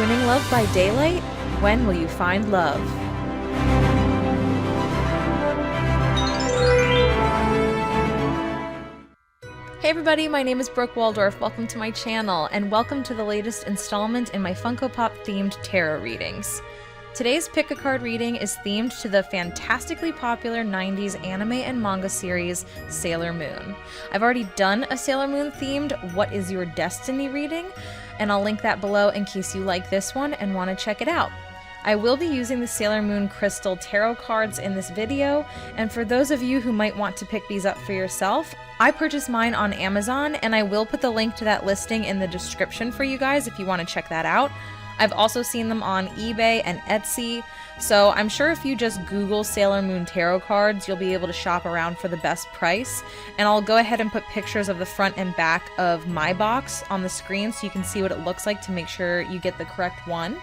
winning love by daylight? When will you find love? Hey everybody, my name is Brooke Waldorf. Welcome to my channel, and welcome to the latest installment in my Funko Pop themed tarot readings. Today's pick a card reading is themed to the fantastically popular 90s anime and manga series Sailor Moon. I've already done a Sailor Moon themed What is Your Destiny reading, and I'll link that below in case you like this one and want to check it out. I will be using the Sailor Moon Crystal Tarot cards in this video, and for those of you who might want to pick these up for yourself, I purchased mine on Amazon, and I will put the link to that listing in the description for you guys if you want to check that out. I've also seen them on eBay and Etsy, so I'm sure if you just Google Sailor Moon Tarot cards, you'll be able to shop around for the best price. And I'll go ahead and put pictures of the front and back of my box on the screen so you can see what it looks like to make sure you get the correct one.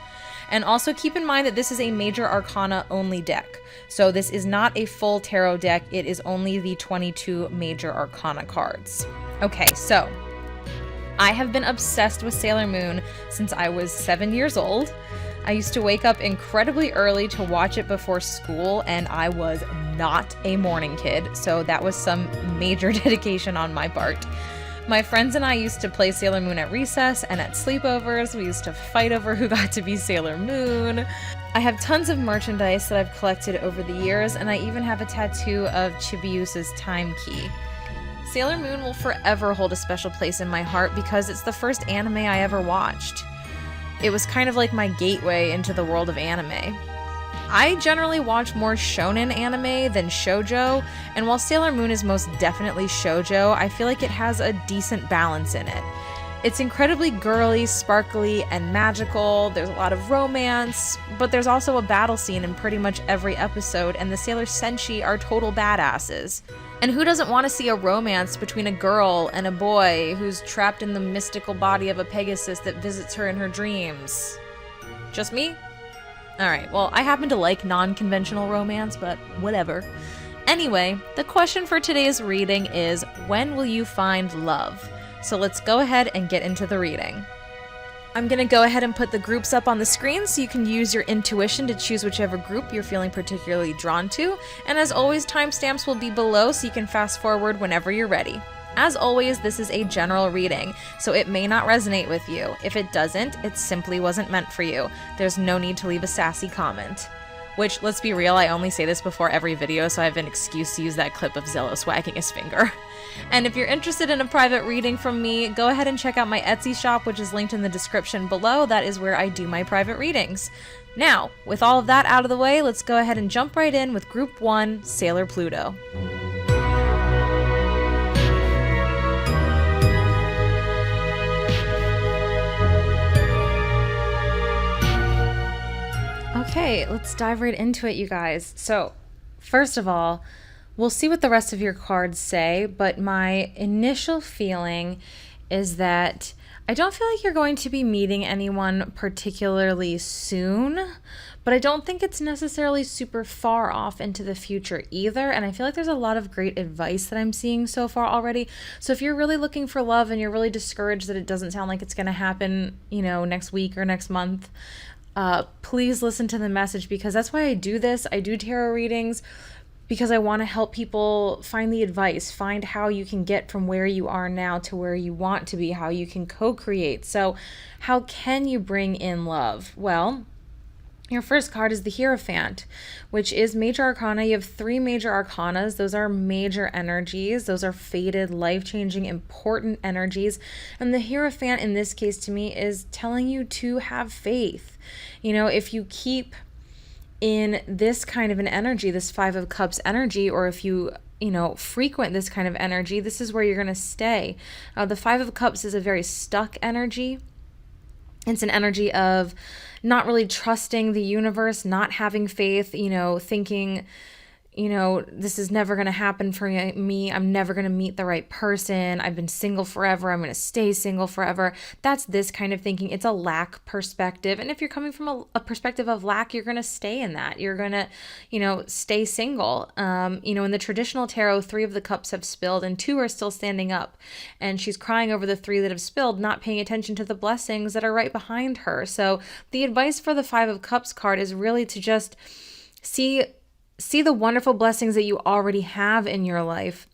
And also keep in mind that this is a Major Arcana only deck. So this is not a full tarot deck, it is only the 22 Major Arcana cards. Okay, so I have been obsessed with Sailor Moon since I was 7 years old. I used to wake up incredibly early to watch it before school, and I was not a morning kid, so that was some major dedication on my part. My friends and I used to play Sailor Moon at recess and at sleepovers. We used to fight over who got to be Sailor Moon. I have tons of merchandise that I've collected over the years, and I even have a tattoo of Chibi's time key. Sailor Moon will forever hold a special place in my heart because it's the first anime I ever watched. It was kind of like my gateway into the world of anime. I generally watch more shonen anime than shoujo, and while Sailor Moon is most definitely shoujo, I feel like it has a decent balance in it. It's incredibly girly, sparkly, and magical. There's a lot of romance, but there's also a battle scene in pretty much every episode, and the Sailor Senshi are total badasses. And who doesn't want to see a romance between a girl and a boy who's trapped in the mystical body of a Pegasus that visits her in her dreams? Just me? Alright, well, I happen to like non-conventional romance, but whatever. Anyway, the question for today's reading is, when will you find love? So let's go ahead and get into the reading. I'm going to go ahead and put the groups up on the screen so you can use your intuition to choose whichever group you're feeling particularly drawn to. And as always, timestamps will be below so you can fast forward whenever you're ready. As always, this is a general reading, so it may not resonate with you. If it doesn't, it simply wasn't meant for you. There's no need to leave a sassy comment. Which, let's be real, I only say this before every video, so I have an excuse to use that clip of Zellos wagging his finger. And if you're interested in a private reading from me, go ahead and check out my Etsy shop, which is linked in the description below. That is where I do my private readings. Now, with all of that out of the way, let's go ahead and jump right in with Group 1, Sailor Pluto. Okay, let's dive right into it, you guys. So, first of all, we'll see what the rest of your cards say, but my initial feeling is that I don't feel like you're going to be meeting anyone particularly soon, but I don't think it's necessarily super far off into the future either, and I feel like there's a lot of great advice that I'm seeing so far already. So if you're really looking for love and you're really discouraged that it doesn't sound like it's going to happen, next week or next month, please listen to the message, because that's why I do this. I do tarot readings because I want to help people find the advice, find how you can get from where you are now to where you want to be, how you can co-create. So how can you bring in love? Well, your first card is the Hierophant, which is Major Arcana. You have 3 Major Arcanas. Those are major energies. Those are fated, life-changing, important energies. And the Hierophant in this case to me is telling you to have faith. If you keep in this kind of an energy, this 5 of Cups energy, or if you frequent this kind of energy, this is where you're going to stay. The 5 of Cups is a very stuck energy. It's an energy of not really trusting the universe, not having faith, thinking, this is never going to happen for me. I'm never going to meet the right person. I've been single forever. I'm going to stay single forever. That's this kind of thinking. It's a lack perspective. And if you're coming from a perspective of lack, you're going to stay in that. You're going to, stay single. In the traditional tarot, 3 of the cups have spilled and 2 are still standing up. And she's crying over the 3 that have spilled, not paying attention to the blessings that are right behind her. So the advice for the 5 of Cups card is really to just see the wonderful blessings that you already have in your life.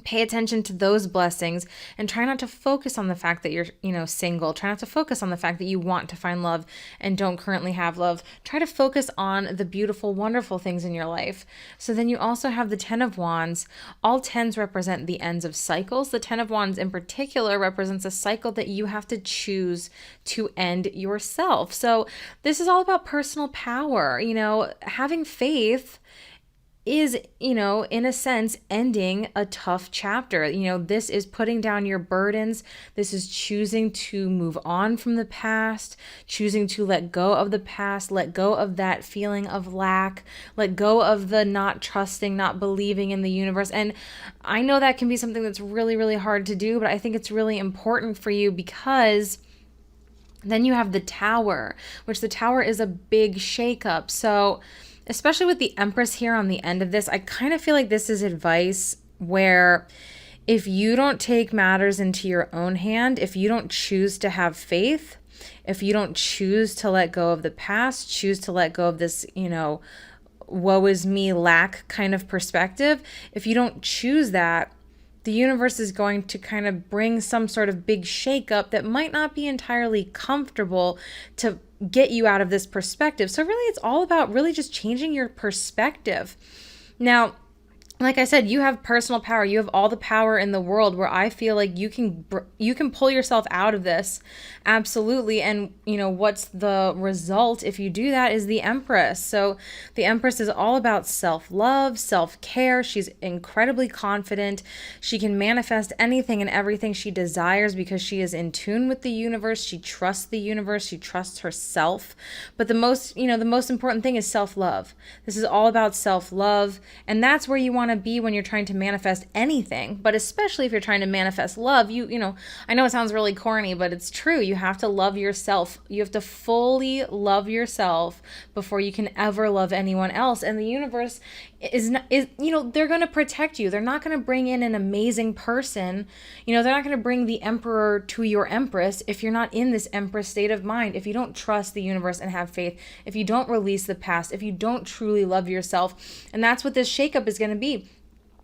Pay attention to those blessings and try not to focus on the fact that you're, single. Try not to focus on the fact that you want to find love and don't currently have love. Try to focus on the beautiful, wonderful things in your life. So then you also have the 10 of Wands. All 10s represent the ends of cycles. The 10 of Wands in particular represents a cycle that you have to choose to end yourself. So this is all about personal power. Having faith is, in a sense, ending a tough chapter. This is putting down your burdens. This is choosing to move on from the past, choosing to let go of the past, let go of that feeling of lack, let go of the not trusting, not believing in the universe. And I know that can be something that's really, really hard to do, but I think it's really important for you because then you have the Tower, which the Tower is a big shakeup. So especially with the Empress here on the end of this, I kind of feel like this is advice where if you don't take matters into your own hand, if you don't choose to have faith, if you don't choose to let go of the past, choose to let go of this, woe is me, lack kind of perspective, if you don't choose that, the universe is going to kind of bring some sort of big shakeup that might not be entirely comfortable to get you out of this perspective. So really, it's all about really just changing your perspective. Now, like I said, you have personal power. You have all the power in the world where I feel like you can pull yourself out of this. Absolutely. And what's the result if you do that is the Empress. So the Empress is all about self-love, self-care. She's incredibly confident. She can manifest anything and everything she desires because she is in tune with the universe. She trusts the universe. She trusts herself. But the most important thing is self-love. This is all about self-love. And that's where you want to be when you're trying to manifest anything, but especially if you're trying to manifest love. I know it sounds really corny, but it's true. You have to love yourself. You have to fully love yourself before you can ever love anyone else. And the universe they're going to protect you. They're not going to bring in an amazing person. They're not going to bring the emperor to your empress if you're not in this empress state of mind, if you don't trust the universe and have faith, if you don't release the past, if you don't truly love yourself. And that's what this shakeup is going to be.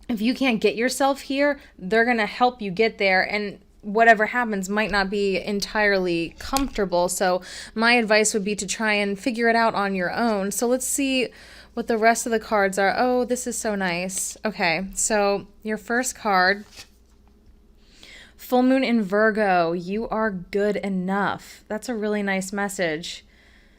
If you can't get yourself here, they're going to help you get there. And whatever happens might not be entirely comfortable. So my advice would be to try and figure it out on your own. So let's see what the rest of the cards are. Oh, this is so nice. Okay, so your first card, Full Moon in Virgo, you are good enough. That's a really nice message.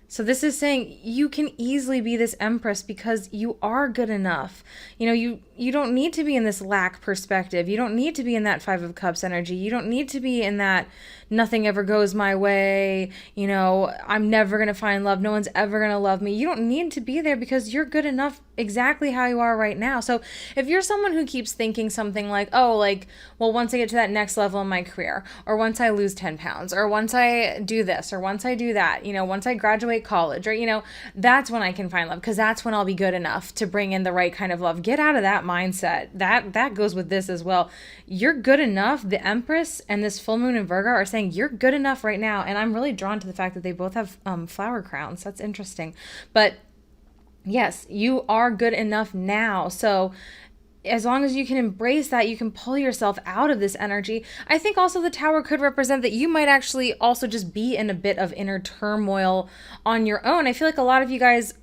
So this is saying you can easily be this Empress because you are good enough. You don't need to be in this lack perspective. You don't need to be in that 5 of Cups energy. You don't need to be in that nothing ever goes my way. I'm never going to find love. No one's ever going to love me. You don't need to be there because you're good enough exactly how you are right now. So if you're someone who keeps thinking something like, once I get to that next level in my career, or once I lose 10 pounds, or once I do this, or once I do that, once I graduate college, or, that's when I can find love because that's when I'll be good enough to bring in the right kind of love. Get out of that mindset. That goes with this as well. You're good enough. The Empress and this full moon in Virgo are saying you're good enough right now. And I'm really drawn to the fact that they both have flower crowns. That's interesting. But yes, you are good enough now. So as long as you can embrace that, you can pull yourself out of this energy. I think also the Tower could represent that you might actually also just be in a bit of inner turmoil on your own. I feel like a lot of you guys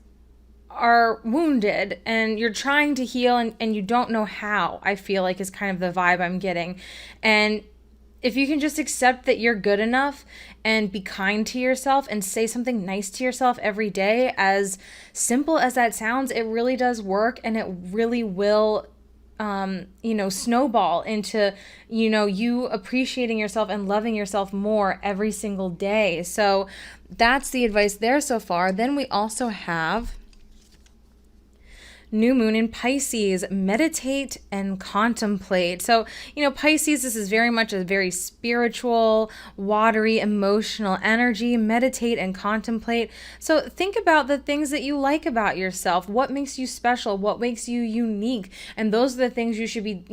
are wounded and you're trying to heal and you don't know how, I feel like is kind of the vibe I'm getting. And if you can just accept that you're good enough and be kind to yourself and say something nice to yourself every day, as simple as that sounds, it really does work and it really will snowball into, you appreciating yourself and loving yourself more every single day. So that's the advice there so far. Then we also have New moon in Pisces, meditate and contemplate. So, Pisces, this is very much a very spiritual, watery, emotional energy. Meditate and contemplate. So think about the things that you like about yourself. What makes you special? What makes you unique? And those are the things you should be,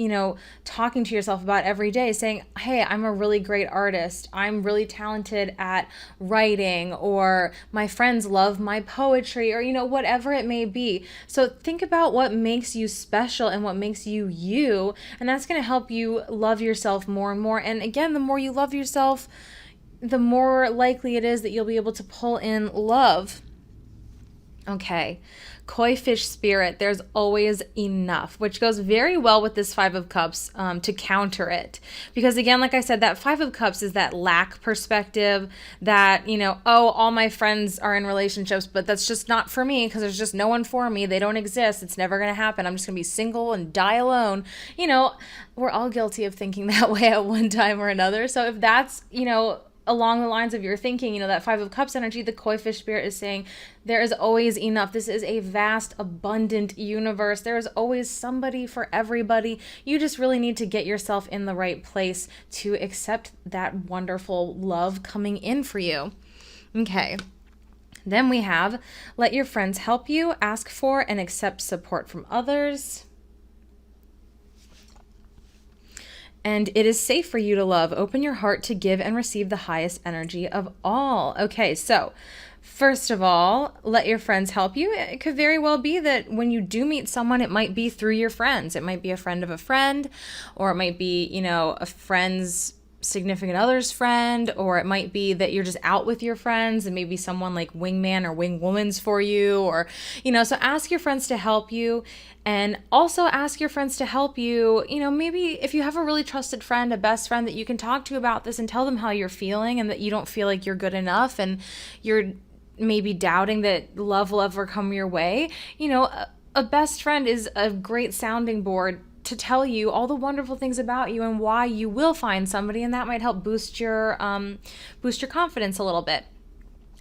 talking to yourself about every day, saying, hey, I'm a really great artist. I'm really talented at writing, or my friends love my poetry, or, whatever it may be. So think about what makes you special and what makes you you, and that's going to help you love yourself more and more. And again, the more you love yourself, the more likely it is that you'll be able to pull in love. Okay, koi fish spirit, there's always enough, which goes very well with this Five of Cups to counter it. Because again, like I said, that Five of Cups is that lack perspective that, all my friends are in relationships, but that's just not for me because there's just no one for me. They don't exist. It's never going to happen. I'm just going to be single and die alone. We're all guilty of thinking that way at one time or another. So if that's, along the lines of your thinking, that Five of Cups energy, the koi fish spirit is saying there is always enough. This is a vast, abundant universe. There is always somebody for everybody. You just really need to get yourself in the right place to accept that wonderful love coming in for you. Okay. Then we have let your friends help you, ask for and accept support from others. And it is safe for you to love. Open your heart to give and receive the highest energy of all. Okay, so first of all, let your friends help you. It could very well be that when you do meet someone, it might be through your friends. It might be a friend of a friend, or it might be, a friend's significant other's friend, or it might be that you're just out with your friends and maybe someone like wingman or wingwoman's for you, or, so ask your friends to help you. And also ask your friends to help you, maybe if you have a really trusted friend, a best friend that you can talk to about this and tell them how you're feeling and that you don't feel like you're good enough and you're maybe doubting that love will ever come your way. A best friend is a great sounding board to tell you all the wonderful things about you and why you will find somebody, and that might help boost your confidence a little bit.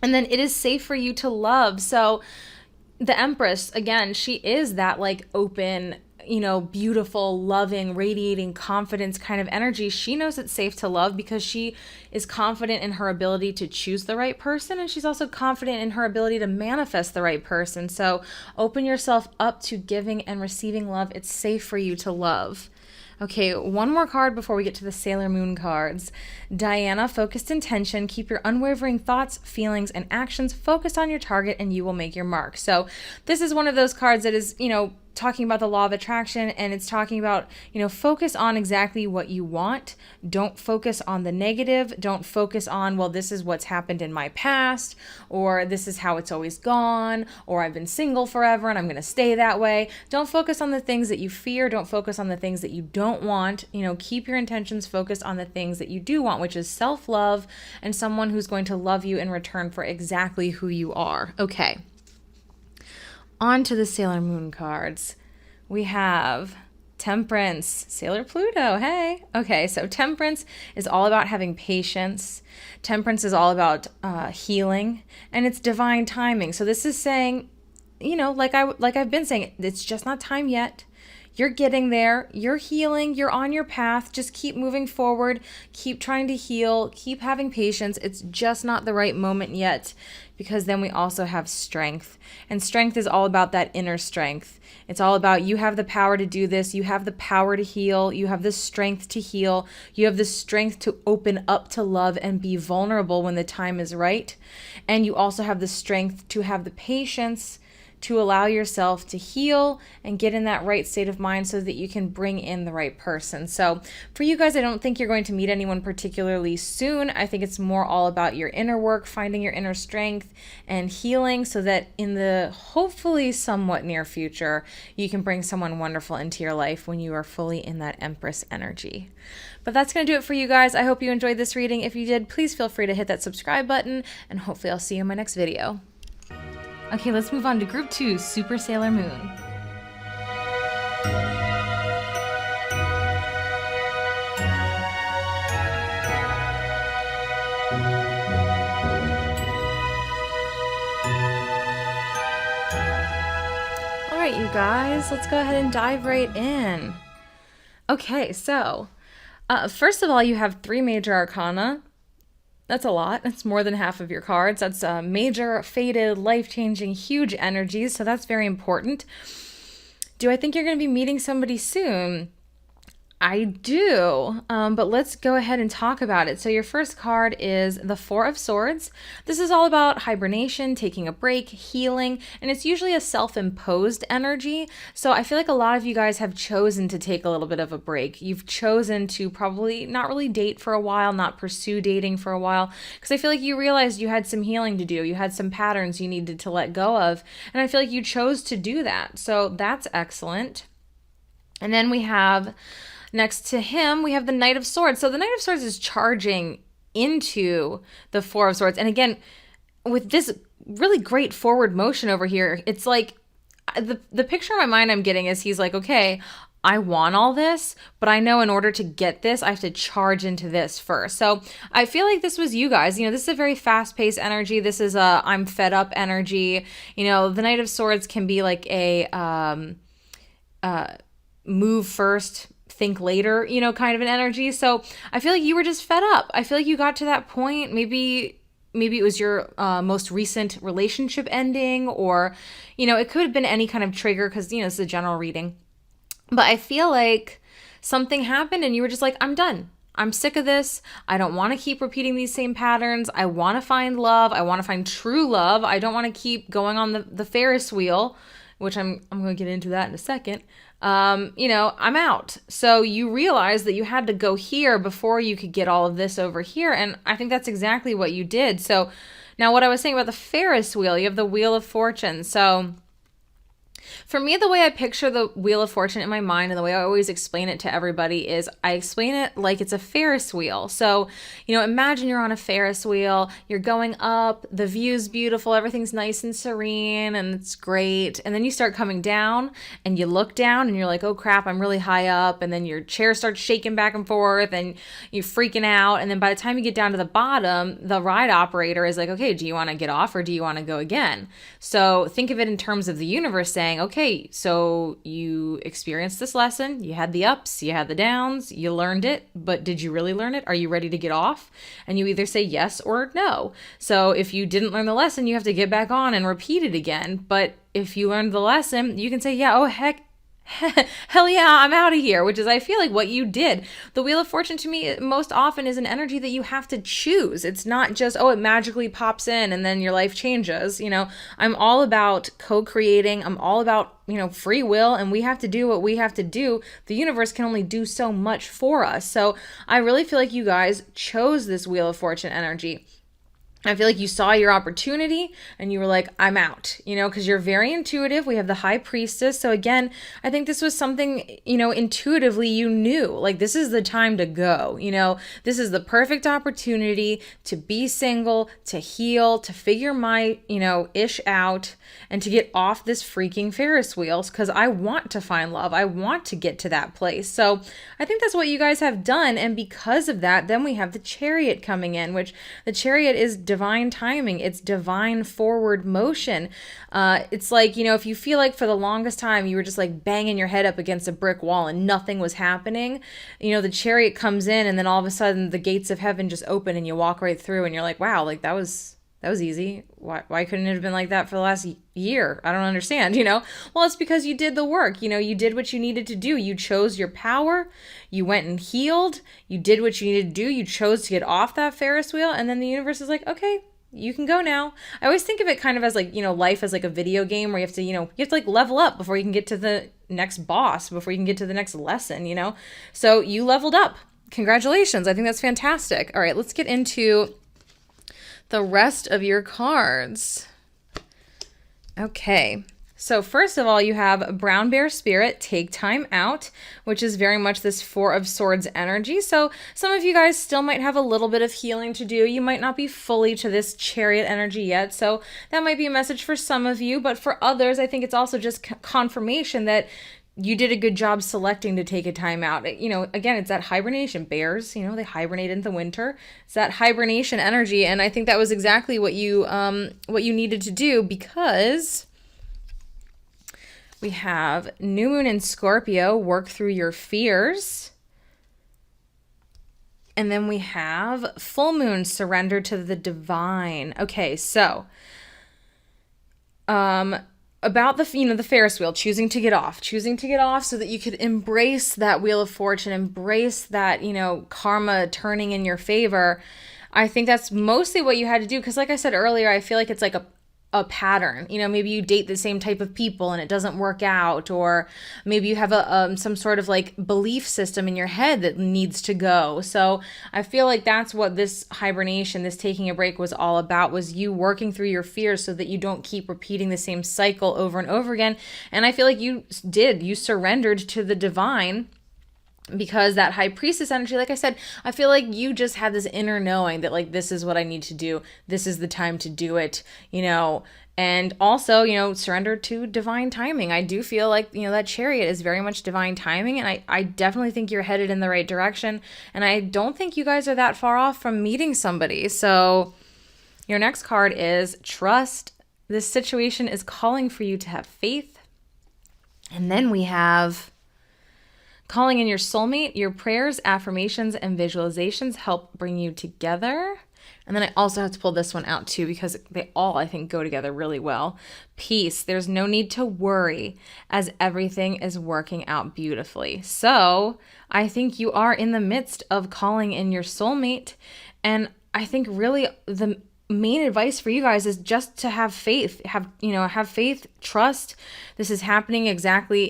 And then it is safe for you to love. So the Empress, again, she is that like open, beautiful, loving, radiating confidence kind of energy. She knows it's safe to love because she is confident in her ability to choose the right person. And she's also confident in her ability to manifest the right person. So open yourself up to giving and receiving love. It's safe for you to love. Okay, one more card before we get to the Sailor Moon cards. Diana, focused intention. Keep your unwavering thoughts, feelings, and actions focused on your target and you will make your mark. So this is one of those cards that is, talking about the law of attraction, and it's talking about, focus on exactly what you want. Don't focus on the negative. Don't focus on, well, this is what's happened in my past, or this is how it's always gone, or I've been single forever and I'm going to stay that way. Don't focus on the things that you fear. Don't focus on the things that you don't want. Keep your intentions focused on the things that you do want, which is self-love and someone who's going to love you in return for exactly who you are. Okay. On to the Sailor Moon cards. We have Temperance, Sailor Pluto, hey. Okay, so Temperance is all about having patience. Temperance is all about healing, and it's divine timing. So this is saying, like I've been saying, it's just not time yet. You're getting there. You're healing. You're on your path. Just keep moving forward. Keep trying to heal. Keep having patience. It's just not the right moment yet, because then we also have strength. And strength is all about that inner strength. It's all about you have the power to do this. You have the power to heal. You have the strength to heal. You have the strength to open up to love and be vulnerable when the time is right. And you also have the strength to have the patience to allow yourself to heal and get in that right state of mind so that you can bring in the right person. So for you guys, I don't think you're going to meet anyone particularly soon. I think it's more all about your inner work, finding your inner strength and healing so that in the hopefully somewhat near future, you can bring someone wonderful into your life when you are fully in that Empress energy. But that's going to do it for you guys. I hope you enjoyed this reading. If you did, please feel free to hit that subscribe button, and hopefully I'll see you in my next video. Okay, let's move on to Group 2, Super Sailor Moon. Alright, you guys. Let's go ahead and dive right in. Okay, so first of all, you have 3 major arcana. That's a lot. That's more than half of your cards. That's major, fated, life-changing, huge energies, so that's very important. Do I think you're going to be meeting somebody soon? I do, but let's go ahead and talk about it. So your first card is the 4 of Swords. This is all about hibernation, taking a break, healing, and it's usually a self-imposed energy. So I feel like a lot of you guys have chosen to take a little bit of a break. You've chosen to probably not really date for a while, not pursue dating for a while, because I feel like you realized you had some healing to do. You had some patterns you needed to let go of, and I feel like you chose to do that. So that's excellent. And then we have... next to him, we have the Knight of Swords. So the Knight of Swords is charging into the 4 of Swords. And again, with this really great forward motion over here, it's like the picture in my mind I'm getting is he's like, okay, I want all this, but I know in order to get this, I have to charge into this first. So I feel like this was you guys. You know, this is a very fast-paced energy. This is a I'm fed up energy. You know, the Knight of Swords can be like a move first, think later, you know, kind of an energy. So I feel like you were just fed up. I feel like you got to that point. Maybe it was your most recent relationship ending, or, you know, it could have been any kind of trigger because, you know, it's a general reading. But I feel like something happened and you were just like, I'm done. I'm sick of this. I don't want to keep repeating these same patterns. I want to find love. I want to find true love. I don't want to keep going on the Ferris wheel, which I'm going to get into that in a second. You know, I'm out. So you realize that you had to go here before you could get all of this over here. And I think that's exactly what you did. So now what I was saying about the Ferris wheel, you have the Wheel of Fortune. So for me, the way I picture the Wheel of Fortune in my mind and the way I always explain it to everybody is I explain it like it's a Ferris wheel. So, you know, imagine you're on a Ferris wheel, you're going up, the view's beautiful, everything's nice and serene and it's great. And then you start coming down and you look down and you're like, oh crap, I'm really high up. And then your chair starts shaking back and forth and you're freaking out. And then by the time you get down to the bottom, the ride operator is like, okay, do you want to get off or do you want to go again? So think of it in terms of the universe saying, okay, so you experienced this lesson, you had the ups, you had the downs, you learned it, but did you really learn it? Are you ready to get off? And you either say yes or no. So if you didn't learn the lesson, you have to get back on and repeat it again. But if you learned the lesson, you can say, yeah, oh heck, hell yeah, I'm out of here, which is I feel like what you did. The Wheel of Fortune to me most often is an energy that you have to choose. It's not just, oh, it magically pops in and then your life changes. You know, I'm all about co-creating. I'm all about, you know, free will, and we have to do what we have to do. The universe can only do so much for us. So I really feel like you guys chose this Wheel of Fortune energy. I feel like you saw your opportunity and you were like, I'm out, you know, because you're very intuitive. We have the High Priestess. So again, I think this was something, you know, intuitively you knew, like, this is the time to go, you know, this is the perfect opportunity to be single, to heal, to figure my, you know, ish out and to get off this freaking Ferris wheels because I want to find love. I want to get to that place. So I think that's what you guys have done. And because of that, then we have the Chariot coming in, which the Chariot is divine timing. It's divine forward motion. It's like, you know, if you feel like for the longest time you were just like banging your head up against a brick wall and nothing was happening, you know, the Chariot comes in and then all of a sudden the gates of heaven just open and you walk right through and you're like, wow, like that was easy. Why couldn't it have been like that for the last year? I don't understand, you know? Well, it's because you did the work. You know, you did what you needed to do. You chose your power. You went and healed. You did what you needed to do. You chose to get off that Ferris wheel. And then the universe is like, okay, you can go now. I always think of it kind of as like, you know, life as like a video game where you have to, you know, you have to like level up before you can get to the next boss, before you can get to the next lesson, you know? So you leveled up. Congratulations. I think that's fantastic. All right, let's get into the rest of your cards. Okay, so first of all, you have Brown Bear Spirit, Take Time Out, which is very much this 4 of Swords energy. So some of you guys still might have a little bit of healing to do. You might not be fully to this Chariot energy yet, so that might be a message for some of you, but for others, I think it's also just confirmation that you did a good job selecting to take a time out. You know, again, it's that hibernation. Bears, you know, they hibernate in the winter. It's that hibernation energy, and I think that was exactly what you needed to do, because We have New Moon in Scorpio, work through your fears. And then we have Full Moon, surrender to the divine. Okay, so about the the Ferris wheel, choosing to get off so that you could embrace that wheel of fortune, embrace that karma turning in your favor. I think that's mostly what you had to do, because like I said earlier, I feel like it's like a pattern. Maybe you date the same type of people and it doesn't work out, or maybe you have some sort of like belief system in your head that needs to go. So I feel like that's what this hibernation, this taking a break, was all about, was you working through your fears so that you don't keep repeating the same cycle over and over again. And I feel like you surrendered to the divine, because that high priestess energy, like I said, I feel like you just had this inner knowing that like, this is what I need to do. This is the time to do it, and also, surrender to divine timing. I do feel like, that Chariot is very much divine timing. And I definitely think you're headed in the right direction. And I don't think you guys are that far off from meeting somebody. So your next card is Trust. This situation is calling for you to have faith. And then we have calling in your soulmate. Your prayers, affirmations, and visualizations help bring you together. And then I also have to pull this one out too, because they all, I think, go together really well. Peace. There's no need to worry, as everything is working out beautifully. So I think you are in the midst of calling in your soulmate. And I think really the main advice for you guys is just to have faith, have faith, trust. This is happening exactly,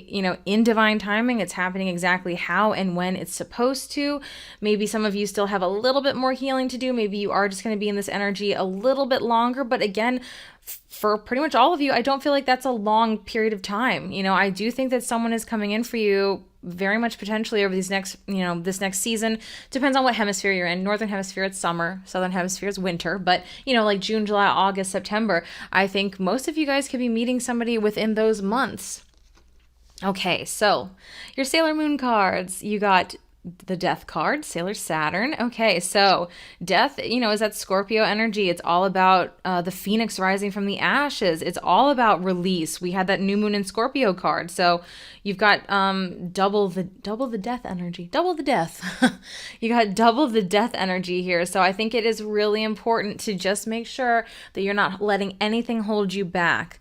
in divine timing. It's happening exactly how and when it's supposed to. Maybe some of you still have a little bit more healing to do. Maybe you are just going to be in this energy a little bit longer. But again, for pretty much all of you, I don't feel like that's a long period of time. I do think that someone is coming in for you very much potentially over these next, this next season. Depends on what hemisphere you're in. Northern hemisphere, it's summer. Southern hemisphere is winter. But, like June, July, August, September, I think most of you guys could be meeting somebody within those months. Okay, so your Sailor Moon cards, you got the Death card, Sailor Saturn. Okay, so Death, is that Scorpio energy. It's all about the phoenix rising from the ashes. It's all about release. We had that New Moon in Scorpio card. So you've got double the death energy. Double the death. You got double the death energy here. So I think it is really important to just make sure that you're not letting anything hold you back.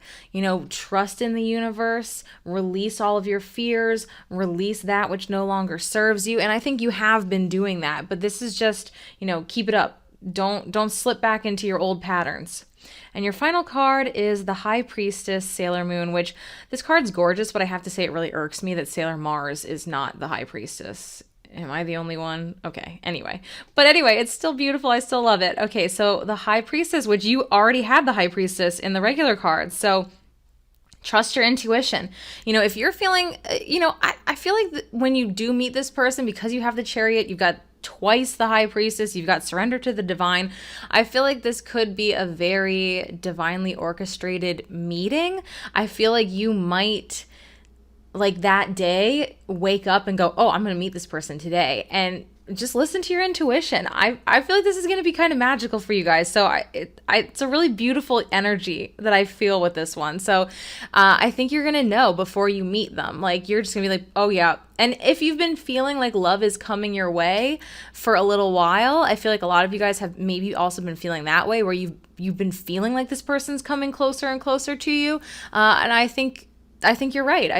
Trust in the universe, release all of your fears, release that which no longer serves you. And I think you have been doing that, but this is just, keep it up. Don't slip back into your old patterns. And your final card is the High Priestess, Sailor Moon, which this card's gorgeous, but I have to say it really irks me that Sailor Mars is not the High Priestess. Am I the only one? Okay, anyway. But anyway, it's still beautiful. I still love it. Okay, so the High Priestess, which you already had the High Priestess in the regular cards. So trust your intuition. If you're feeling, I feel like when you do meet this person, because you have the Chariot, you've got twice the High Priestess, you've got surrender to the divine. I feel like this could be a very divinely orchestrated meeting. I feel like you might, like that day, wake up and go, oh, I'm going to meet this person today. And just listen to your intuition. I feel like this is going to be kind of magical for you guys. So it's a really beautiful energy that I feel with this one. So I think you're going to know before you meet them. Like, you're just going to be like, oh yeah. And if you've been feeling like love is coming your way for a little while, I feel like a lot of you guys have maybe also been feeling that way, where you've been feeling like this person's coming closer and closer to you. And I think you're right.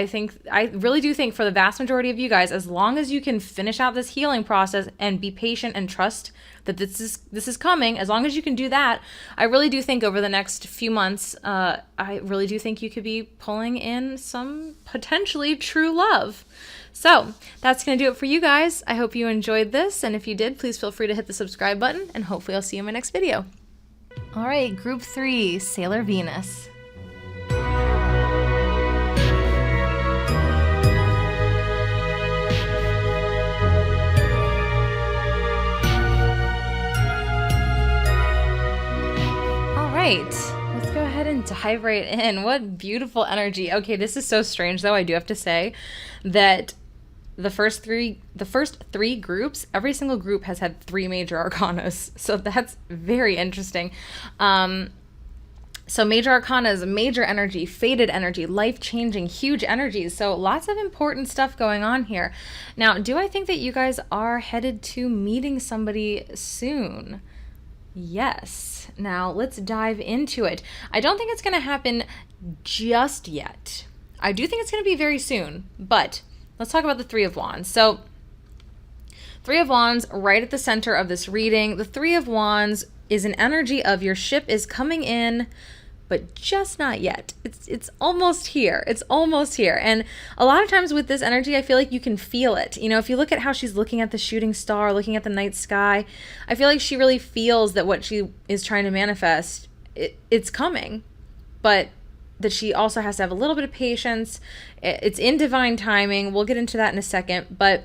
I really do think for the vast majority of you guys, as long as you can finish out this healing process and be patient and trust that this is coming, as long as you can do that, I really do think over the next few months, I really do think you could be pulling in some potentially true love. So that's going to do it for you guys. I hope you enjoyed this. And if you did, please feel free to hit the subscribe button, and hopefully I'll see you in my next video. All right, group 3, Sailor Venus. Let's go ahead and dive right in. What beautiful energy. Okay, this is so strange though. I do have to say that the first three groups, every single group has had 3 major arcanas. So that's very interesting. So Major Arcana is major energy, fated energy, life-changing, huge energies. So lots of important stuff going on here. Now, do I think that you guys are headed to meeting somebody soon? Yes. Now, let's dive into it. I don't think it's going to happen just yet. I do think it's going to be very soon, but let's talk about the Three of Wands. So, Three of Wands right at the center of this reading. The Three of Wands is an energy of your ship is coming in, but just not yet. It's almost here. It's almost here. And a lot of times with this energy, I feel like you can feel it. You know, if you look at how she's looking at the shooting star, looking at the night sky, I feel like she really feels that what she is trying to manifest, it's coming, but that she also has to have a little bit of patience. It's in divine timing. We'll get into that in a second, but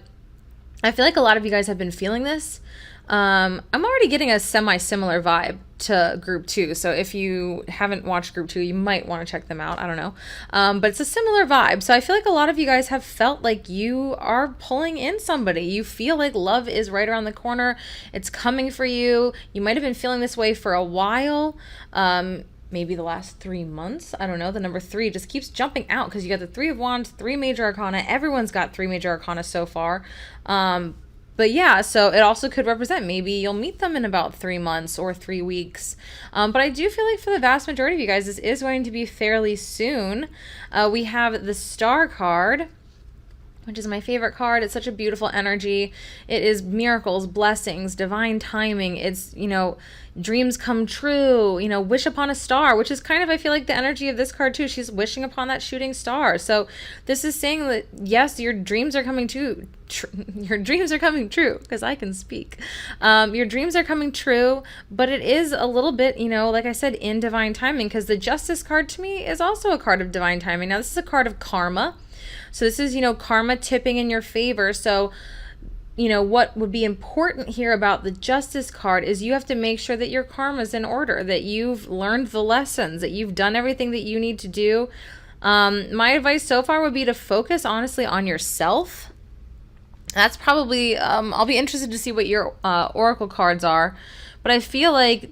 I feel like a lot of you guys have been feeling this. I'm already getting a semi-similar vibe to group 2. So if you haven't watched group 2, you might want to check them out. I don't know. But it's a similar vibe. So I feel like a lot of you guys have felt like you are pulling in somebody. You feel like love is right around the corner. It's coming for you. You might have been feeling this way for a while. Maybe the last 3 months. I don't know. The number 3 just keeps jumping out because you got the Three of Wands, 3 major arcana. Everyone's got 3 major arcana so far. But yeah, so it also could represent maybe you'll meet them in about 3 months or 3 weeks. But I do feel like for the vast majority of you guys, this is going to be fairly soon. We have the Star card, which is my favorite card. It's such a beautiful energy. It is miracles, blessings, divine timing. It's, you know, dreams come true, you know, wish upon a star, which is kind of, I feel like the energy of this card too. She's wishing upon that shooting star. So this is saying that, yes, your dreams are coming true. Your dreams are coming true, because I can speak. Your dreams are coming true, but it is a little bit, you know, like I said, in divine timing, because the Justice card to me is also a card of divine timing. Now, this is a card of karma. So this is, you know, karma tipping in your favor. So, you know, what would be important here about the Justice card is you have to make sure that your karma is in order, that you've learned the lessons, that you've done everything that you need to do. My advice so far would be to focus honestly on yourself. That's probably, I'll be interested to see what your oracle cards are, but I feel like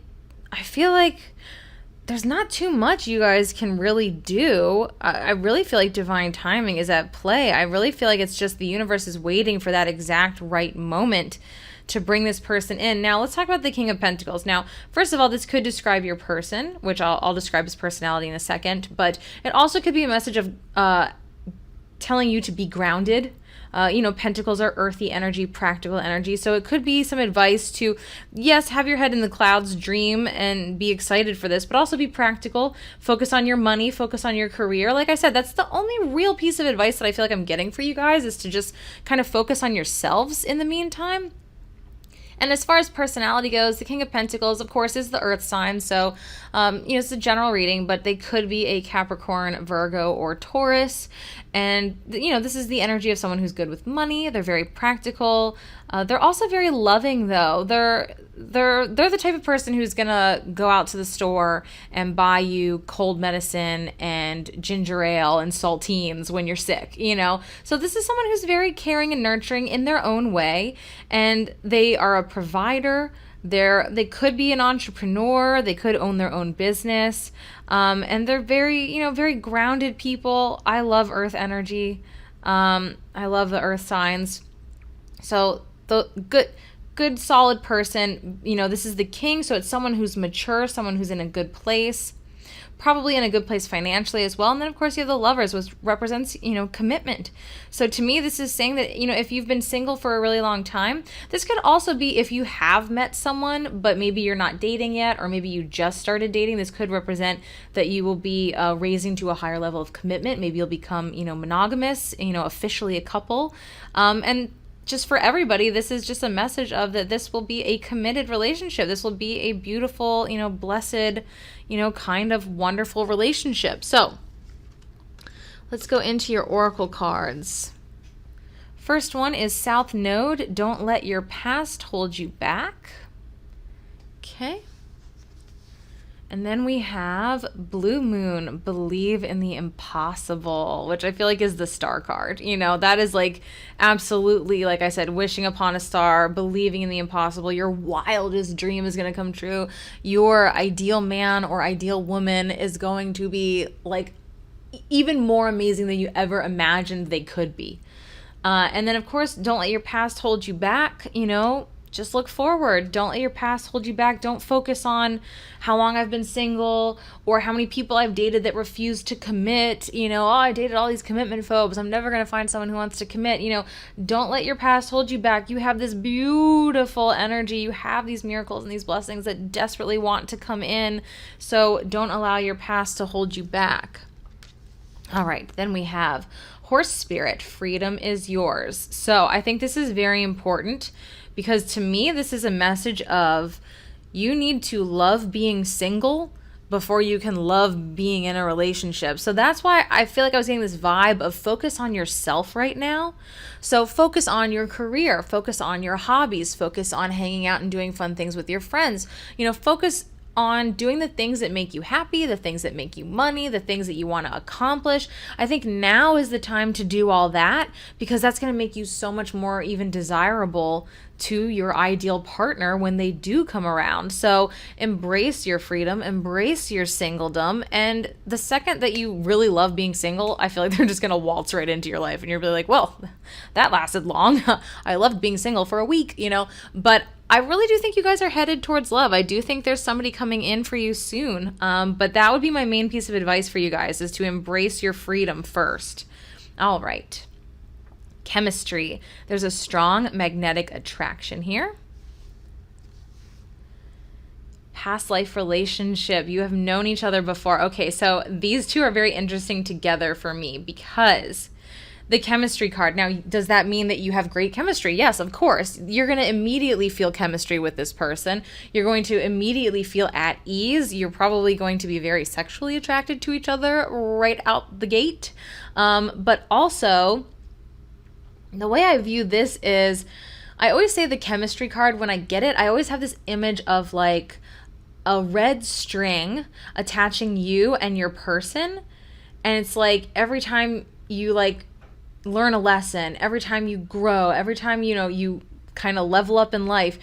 there's not too much you guys can really do. I really feel like divine timing is at play. I really feel like it's just the universe is waiting for that exact right moment to bring this person in. Now, let's talk about the King of Pentacles. Now, first of all, this could describe your person, which I'll describe his personality in a second, but it also could be a message of telling you to be grounded. You know, pentacles are earthy energy, practical energy. So it could be some advice to, yes, have your head in the clouds, dream, and be excited for this, but also be practical. Focus on your money, focus on your career. Like I said, that's the only real piece of advice that I feel like I'm getting for you guys, is to just kind of focus on yourselves in the meantime. And as far as personality goes, the King of Pentacles, of course, is the Earth sign. So, you know, it's a general reading, but they could be a Capricorn, Virgo, or Taurus. And, you know, this is the energy of someone who's good with money. They're very practical. They're also very loving, though. They're the type of person who's gonna go out to the store and buy you cold medicine and ginger ale and saltines when you're sick, you know? So this is someone who's very caring and nurturing in their own way, and they are a provider. They could be an entrepreneur. They could own their own business. And they're very, you know, very grounded people. I love earth energy. I love the earth signs. So the good solid person, you know, this is the King, so it's someone who's mature, someone who's in a good place, probably in a good place financially as well. And then of course you have the Lovers, which represents, you know, commitment. So to me, this is saying that, you know, if you've been single for a really long time, this could also be if you have met someone, but maybe you're not dating yet, or maybe you just started dating. This could represent that you will be raising to a higher level of commitment. Maybe you'll become, you know, monogamous, you know, officially a couple. And just for everybody, this is just a message of that this will be a committed relationship. This will be a beautiful, you know, blessed, you know, kind of wonderful relationship. So let's go into your oracle cards. First one is South Node. Don't let your past hold you back. Okay. And then we have Blue Moon, believe in the impossible, which I feel like is the star card. You know, that is like absolutely, like I said, wishing upon a star, believing in the impossible. Your wildest dream is going to come true. Your ideal man or ideal woman is going to be like even more amazing than you ever imagined they could be. And then, of course, don't let your past hold you back, you know. Just look forward. Don't let your past hold you back. Don't focus on how long I've been single or how many people I've dated that refuse to commit. You know, oh, I dated all these commitment phobes. I'm never going to find someone who wants to commit. You know, don't let your past hold you back. You have this beautiful energy. You have these miracles and these blessings that desperately want to come in. So don't allow your past to hold you back. All right, then we have Horse Spirit, freedom is yours. So I think this is very important because to me, this is a message of you need to love being single before you can love being in a relationship. So that's why I feel like I was getting this vibe of focus on yourself right now. So focus on your career, focus on your hobbies, focus on hanging out and doing fun things with your friends. You know, focus on doing the things that make you happy, the things that make you money, the things that you want to accomplish. I think now is the time to do all that because that's going to make you so much more even desirable to your ideal partner when they do come around. So embrace your freedom, embrace your singledom. And the second that you really love being single, I feel like they're just going to waltz right into your life. And you're really like, well, that lasted long. I loved being single for a week, you know, but I really do think you guys are headed towards love. I do think there's somebody coming in for you soon. But that would be my main piece of advice for you guys is to embrace your freedom first. All right. Chemistry. There's a strong magnetic attraction here. Past life relationship. You have known each other before. Okay, so these two are very interesting together for me because the chemistry card. Now, does that mean that you have great chemistry? Yes, of course. You're going to immediately feel chemistry with this person. You're going to immediately feel at ease. You're probably going to be very sexually attracted to each other right out the gate. But also, the way I view this is, I always say the chemistry card, when I get it, I always have this image of like a red string attaching you and your person. And it's like every time you like learn a lesson, every time you grow, every time, you know, you kind of level up in life,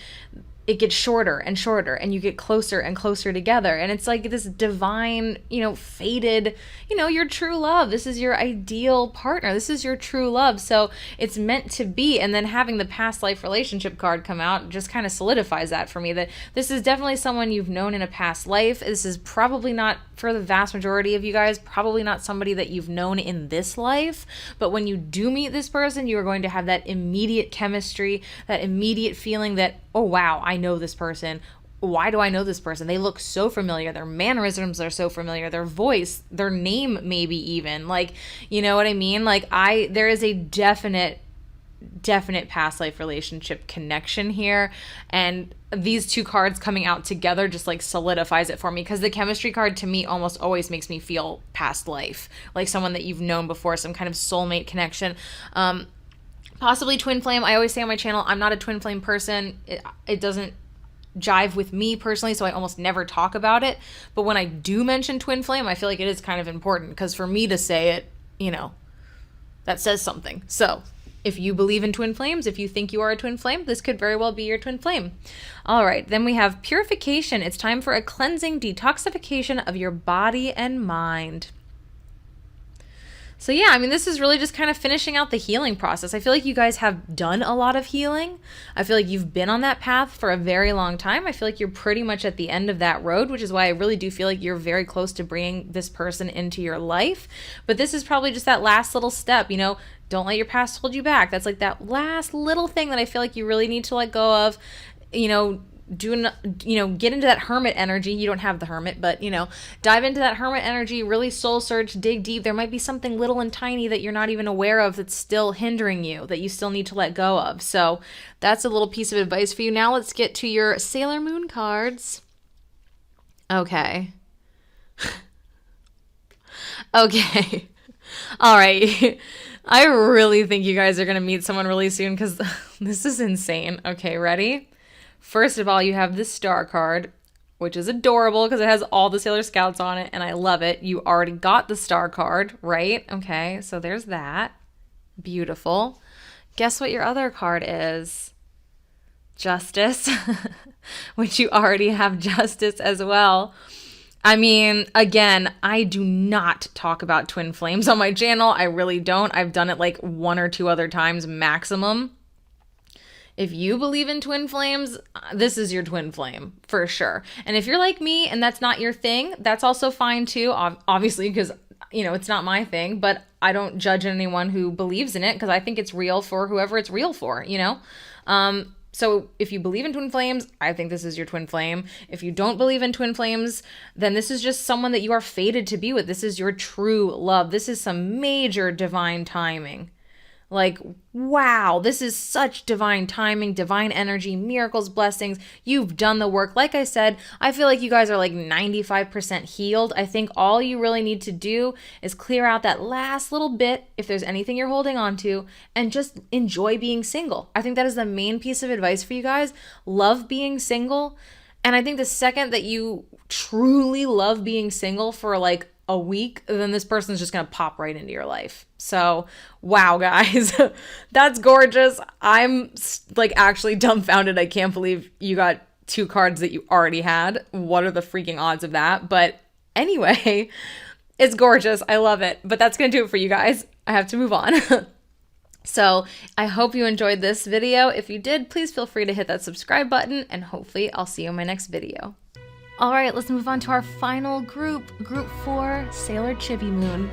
it gets shorter and shorter and you get closer and closer together. And it's like this divine, you know, fated, you know, your true love. This is your ideal partner. This is your true love. So it's meant to be. And then having the past life relationship card come out just kind of solidifies that for me, that this is definitely someone you've known in a past life. This is probably not, for the vast majority of you guys, probably not somebody that you've known in this life. But when you do meet this person, you are going to have that immediate chemistry, that immediate feeling that, oh, wow, I know this person. Why do I know this person? They look so familiar. Their mannerisms are so familiar. Their voice, their name, maybe even. Like, you know what I mean? Like, there is a definite past life relationship connection here. And these two cards coming out together just like solidifies it for me, because the chemistry card to me almost always makes me feel past life, like someone that you've known before, some kind of soulmate connection. Possibly twin flame. I always say on my channel, I'm not a twin flame person. It doesn't jive with me personally, so I almost never talk about it. But when I do mention twin flame, I feel like it is kind of important, because for me to say it, you know, that says something. So if you believe in twin flames, if you think you are a twin flame, this could very well be your twin flame. All right, then we have purification. It's time for a cleansing detoxification of your body and mind. So yeah, I mean, this is really just kind of finishing out the healing process. I feel like you guys have done a lot of healing. I feel like you've been on that path for a very long time. I feel like you're pretty much at the end of that road, which is why I really do feel like you're very close to bringing this person into your life. But this is probably just that last little step, you know, don't let your past hold you back. That's like that last little thing that I feel like you really need to let go of, you know, get into that hermit energy. You don't have the hermit, but, you know, dive into that hermit energy, really soul search, dig deep. There might be something little and tiny that you're not even aware of that's still hindering you, that you still need to let go of. So that's a little piece of advice for you. Now let's get to your Sailor Moon cards. Okay. Okay. All right. I really think you guys are going to meet someone really soon, because this is insane. Okay, ready? First of all, you have the star card, which is adorable because it has all the Sailor Scouts on it, and I love it. You already got the star card, right? Okay, so there's that. Beautiful. Guess what your other card is? Justice, which you already have Justice as well. I mean, again, I do not talk about twin flames on my channel. I really don't. I've done it like 1 or 2 other times maximum. If you believe in twin flames, this is your twin flame for sure. And if you're like me and that's not your thing, that's also fine too. Obviously, because, you know, it's not my thing, but I don't judge anyone who believes in it because I think it's real for whoever it's real for, you know? So if you believe in twin flames, I think this is your twin flame. If you don't believe in twin flames, then this is just someone that you are fated to be with. This is your true love. This is some major divine timing. Like, wow, this is such divine timing, divine energy, miracles, blessings. You've done the work. Like I said, I feel like you guys are like 95% healed. I think all you really need to do is clear out that last little bit, if there's anything you're holding on to, and just enjoy being single. I think that is the main piece of advice for you guys. Love being single. And I think the second that you truly love being single for like a week, then this person's just going to pop right into your life. So, wow, guys, that's gorgeous. I'm like actually dumbfounded. I can't believe you got 2 cards that you already had. What are the freaking odds of that? But anyway, it's gorgeous. I love it. But that's going to do it for you guys. I have to move on. So I hope you enjoyed this video. If you did, please feel free to hit that subscribe button, and hopefully I'll see you in my next video. All right, let's move on to our final group, Group 4, Sailor Chibi Moon.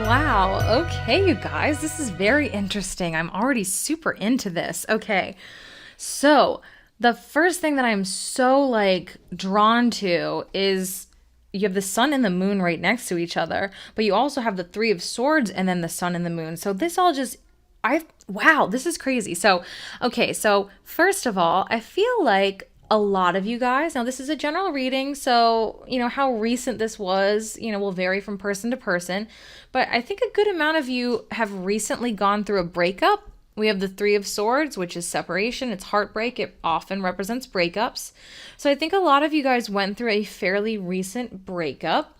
Wow, okay, you guys, this is very interesting. I'm already super into this. Okay, so the first thing that I'm so like drawn to is you have the sun and the moon right next to each other, but you also have the 3 of swords and then the sun and the moon. So this all just, wow, this is crazy. So, okay, so first of all, I feel like a lot of you guys, now this is a general reading, so, you know, how recent this was, you know, will vary from person to person, but I think a good amount of you have recently gone through a breakup. We have the 3 of swords, which is separation. It's heartbreak. It often represents breakups. So I think a lot of you guys went through a fairly recent breakup.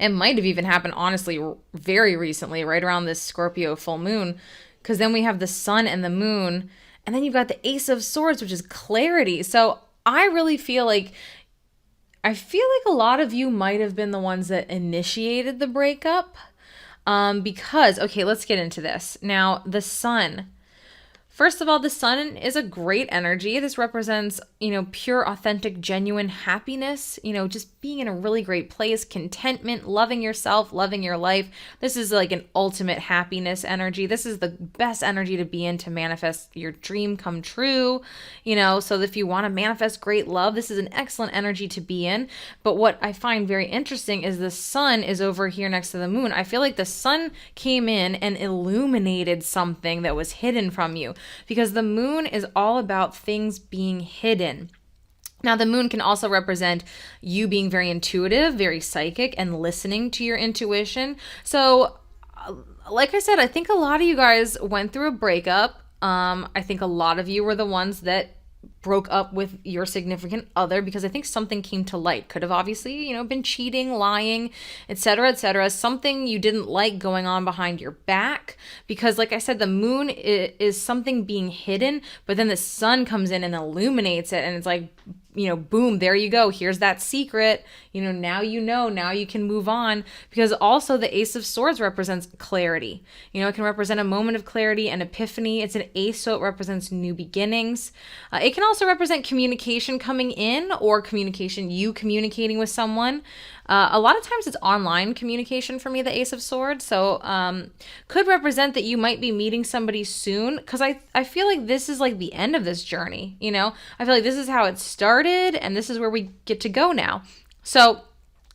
It might have even happened, honestly, very recently, right around this Scorpio full moon, because then we have the sun and the moon, and then you've got the Ace of Swords, which is clarity. So I really feel like a lot of you might have been the ones that initiated the breakup. Because, okay, let's get into this. Now, the sun. First of all, the sun is a great energy. This represents, you know, pure, authentic, genuine happiness, you know, just being in a really great place, contentment, loving yourself, loving your life. This is like an ultimate happiness energy. This is the best energy to be in to manifest your dream come true, you know, so if you want to manifest great love, this is an excellent energy to be in. But what I find very interesting is the sun is over here next to the moon. I feel like the sun came in and illuminated something that was hidden from you, because the moon is all about things being hidden. Now, the moon can also represent you being very intuitive, very psychic, and listening to your intuition. So, like I said, I think a lot of you guys went through a breakup. I think a lot of you were the ones that broke up with your significant other because I think something came to light. Could have obviously, you know, been cheating, lying, etc., etc. Something you didn't like going on behind your back, because like I said, the moon is something being hidden, but then the sun comes in and illuminates it, and it's like, you know, boom, there you go. Here's that secret. You know, now you can move on, because also the Ace of Swords represents clarity. You know, it can represent a moment of clarity and epiphany. It's an ace, so it represents new beginnings. It can also represent communication coming in, or you communicating with someone. A lot of times it's online communication for me, the Ace of Swords. So could represent that you might be meeting somebody soon, because I feel like this is like the end of this journey, you know? I feel like this is how it started, and this is where we get to go now. So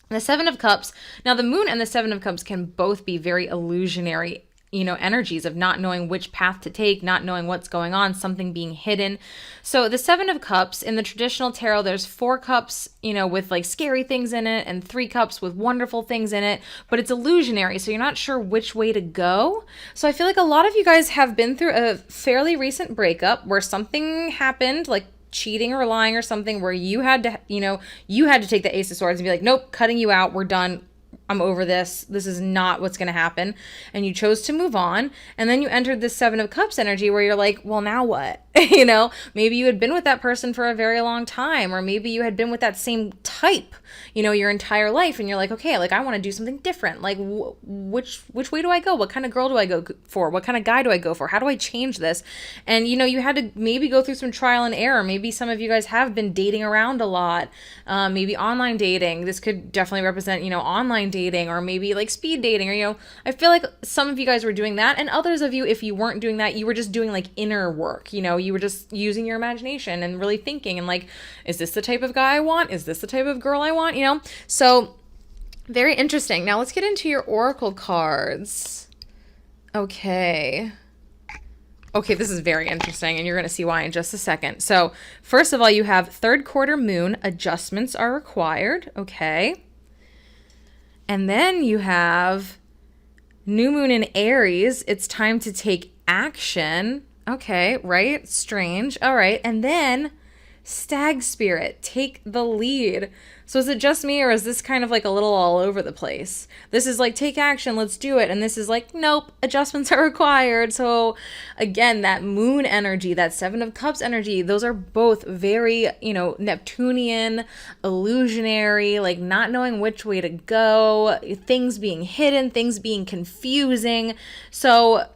the 7 of Cups, now the moon and the 7 of Cups can both be very illusionary energies of not knowing which path to take, not knowing what's going on, something being hidden. So the Seven of Cups, in the traditional tarot, there's 4 cups, with like scary things in it, and 3 cups with wonderful things in it, but it's illusionary, so you're not sure which way to go. So I feel like a lot of you guys have been through a fairly recent breakup where something happened, like cheating or lying or something, where you had to, you had to take the Ace of Swords and be like, nope, cutting you out, we're done. I'm over this. This is not what's going to happen. And you chose to move on. And then you entered this Seven of Cups energy where you're like, well, now what? Maybe you had been with that person for a very long time, or maybe you had been with that same type, your entire life. And you're like, okay, like I want to do something different. Like which way do I go? What kind of girl do I go for? What kind of guy do I go for? How do I change this? And, you had to maybe go through some trial and error. Maybe some of you guys have been dating around a lot. Maybe online dating. This could definitely represent, online dating, or maybe like speed dating, or, I feel like some of you guys were doing that. And others of you, if you weren't doing that, you were just doing like inner work, you were just using your imagination and really thinking and like, is this the type of guy I want? Is this the type of girl I want? So very interesting. Now let's get into your oracle cards. Okay, this is very interesting, and you're going to see why in just a second. So first of all, you have 3rd quarter moon, adjustments are required. Okay. And then you have new moon in Aries. It's time to take action. Okay, right? Strange. All right. And then Stag Spirit, take the lead. So is it just me, or is this kind of like a little all over the place? This is like, take action, let's do it. And this is like, nope, adjustments are required. So again, that moon energy, that Seven of Cups energy, those are both very, Neptunian, illusionary, like not knowing which way to go, things being hidden, things being confusing. So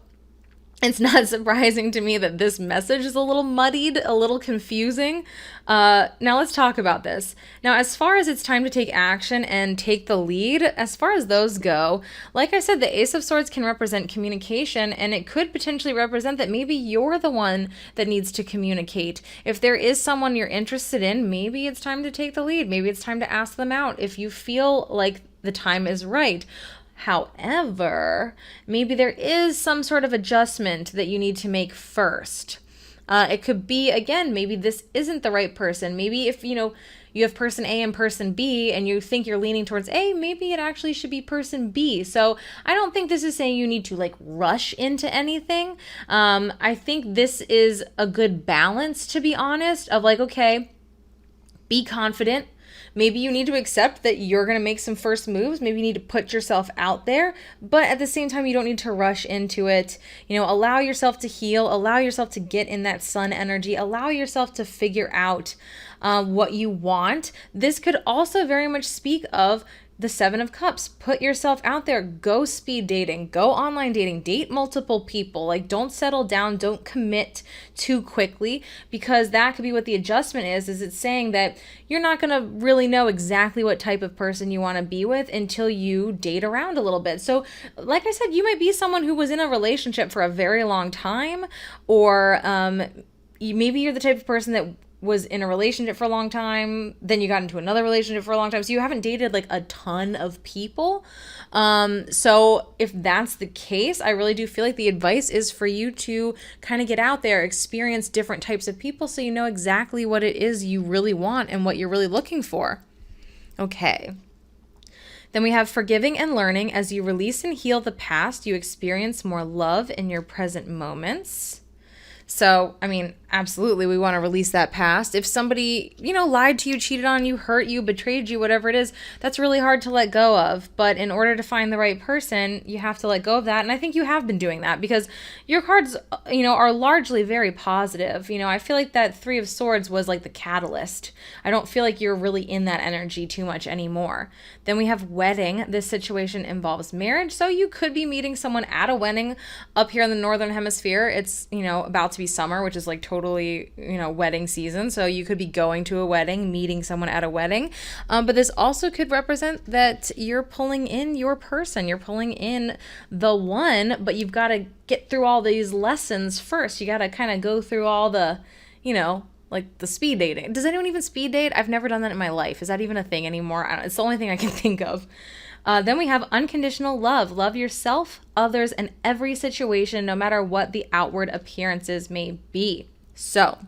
it's not surprising to me that this message is a little muddied, a little confusing. Now let's talk about this. Now, as far as it's time to take action and take the lead, as far as those go, like I said, the Ace of Swords can represent communication, and it could potentially represent that maybe you're the one that needs to communicate. If there is someone you're interested in, maybe it's time to take the lead. Maybe it's time to ask them out if you feel like the time is right. However, maybe there is some sort of adjustment that you need to make first. It could be, again, maybe this isn't the right person. Maybe if, you have person A and person B and you think you're leaning towards A, maybe it actually should be person B. So I don't think this is saying you need to like rush into anything. I think this is a good balance, to be honest, of like, okay, be confident. Maybe you need to accept that you're going to make some first moves. Maybe you need to put yourself out there, but at the same time, you don't need to rush into it. Allow yourself to heal, allow yourself to get in that sun energy, allow yourself to figure out what you want. This could also very much speak of the Seven of Cups. Put yourself out there. Go speed dating. Go online dating. Date multiple people. Like, don't settle down. Don't commit too quickly, because that could be what the adjustment is it's saying that you're not going to really know exactly what type of person you want to be with until you date around a little bit. So, like I said, you might be someone who was in a relationship for a very long time, or maybe you're the type of person that was in a relationship for a long time, then you got into another relationship for a long time, so you haven't dated like a ton of people. So if that's the case, I really do feel like the advice is for you to kind of get out there, experience different types of people, so you know exactly what it is you really want and what you're really looking for. Okay. Then we have forgiving and learning. As you release and heal the past, you experience more love in your present moments. So, I mean, absolutely, we want to release that past. If somebody, lied to you, cheated on you, hurt you, betrayed you, whatever it is, that's really hard to let go of. But in order to find the right person, you have to let go of that. And I think you have been doing that, because your cards, are largely very positive. I feel like that Three of Swords was like the catalyst. I don't feel like you're really in that energy too much anymore. Then we have wedding. This situation involves marriage. So you could be meeting someone at a wedding up here in the Northern Hemisphere. It's, about to be summer, which is like totally, wedding season. So you could be going to a wedding, meeting someone at a wedding. But this also could represent that you're pulling in your person. You're pulling in the one, but you've got to get through all these lessons first. You got to kind of go through all the, Like the speed dating. Does anyone even speed date? I've never done that in my life. Is that even a thing anymore? It's the only thing I can think of. Then we have unconditional love. Love yourself, others, and every situation, no matter what the outward appearances may be. So,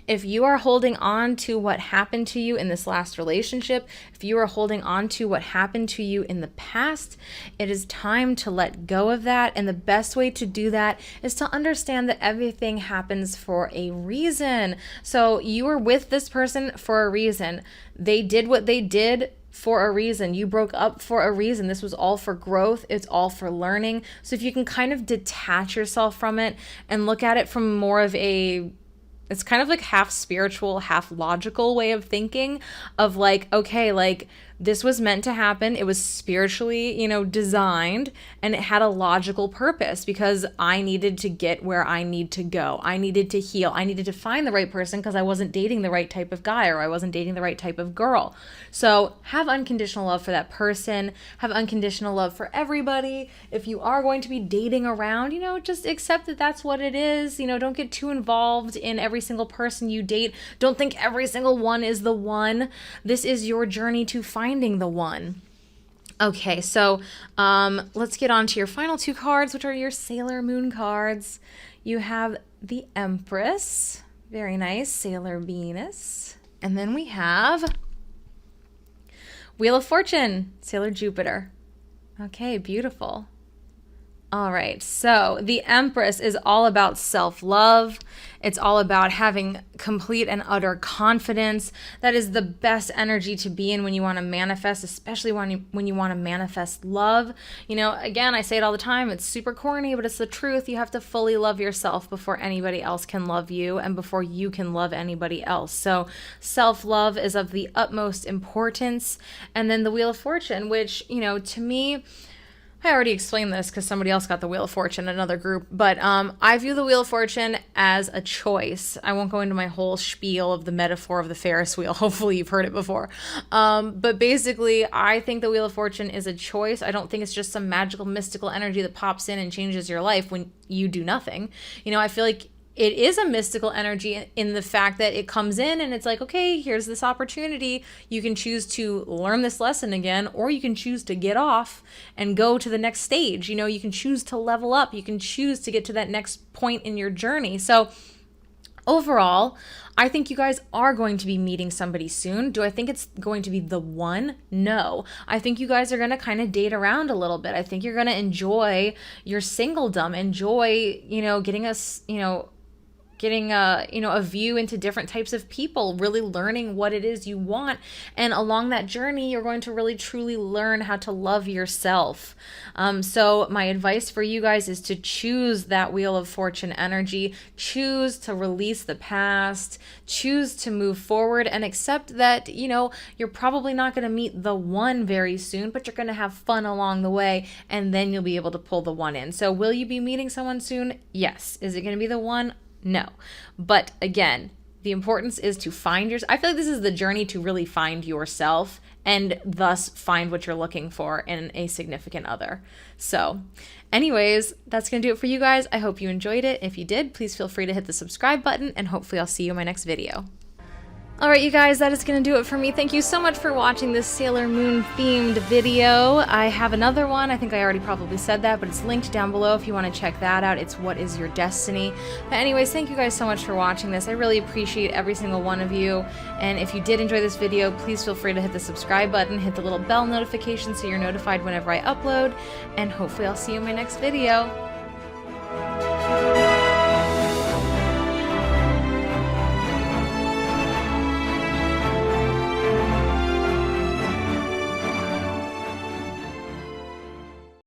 if you are holding on to what happened to you in this last relationship, if you are holding on to what happened to you in the past, it is time to let go of that. And the best way to do that is to understand that everything happens for a reason. So you were with this person for a reason. They did what they did for a reason. You broke up for a reason. This was all for growth. It's all for learning. So if you can kind of detach yourself from it and look at it from more of it's kind of like half spiritual, half logical way of thinking of like, okay, like this was meant to happen. It was spiritually, designed, and it had a logical purpose because I needed to get where I need to go. I needed to heal. I needed to find the right person because I wasn't dating the right type of guy or I wasn't dating the right type of girl. So have unconditional love for that person. Have unconditional love for everybody. If you are going to be dating around, just accept that that's what it is. Don't get too involved in every single person you date. Don't think every single one is the one. This is your journey to finding the one. Okay, so let's get on to your final two cards, which are your Sailor Moon cards. You have the Empress, very nice, Sailor Venus, and then we have Wheel of Fortune, Sailor Jupiter. Okay, beautiful. All right, so the Empress is all about self-love. It's all about having complete and utter confidence. That is the best energy to be in when you want to manifest, especially when you want to manifest love. Again, I say it all the time. It's super corny, but it's the truth. You have to fully love yourself before anybody else can love you and before you can love anybody else. So self-love is of the utmost importance. And then the Wheel of Fortune, which, to me, I already explained this because somebody else got the Wheel of Fortune in another group, but I view the Wheel of Fortune as a choice. I won't go into my whole spiel of the metaphor of the Ferris wheel. Hopefully you've heard it before. But basically, I think the Wheel of Fortune is a choice. I don't think it's just some magical, mystical energy that pops in and changes your life when you do nothing. I feel like it is a mystical energy in the fact that it comes in and it's like, okay, here's this opportunity. You can choose to learn this lesson again, or you can choose to get off and go to the next stage. You can choose to level up. You can choose to get to that next point in your journey. So overall, I think you guys are going to be meeting somebody soon. Do I think it's going to be the one? No. I think you guys are going to kind of date around a little bit. I think you're going to enjoy your singledom, enjoy, getting a view into different types of people, really learning what it is you want. And along that journey, you're going to really truly learn how to love yourself. So my advice for you guys is to choose that Wheel of Fortune energy, choose to release the past, choose to move forward, and accept that, you're probably not going to meet the one very soon, but you're going to have fun along the way, and then you'll be able to pull the one in. So will you be meeting someone soon? Yes. Is it going to be the one? No. But again, the importance is to find I feel like this is the journey to really find yourself and thus find what you're looking for in a significant other. So anyways, that's going to do it for you guys. I hope you enjoyed it. If you did, please feel free to hit the subscribe button, and hopefully I'll see you in my next video. Alright you guys, that is going to do it for me. Thank you so much for watching this Sailor Moon themed video. I have another one. I think I already probably said that, but it's linked down below if you want to check that out. It's What Is Your Destiny? But anyways, thank you guys so much for watching this. I really appreciate every single one of you. And if you did enjoy this video, please feel free to hit the subscribe button, hit the little bell notification so you're notified whenever I upload. And hopefully I'll see you in my next video.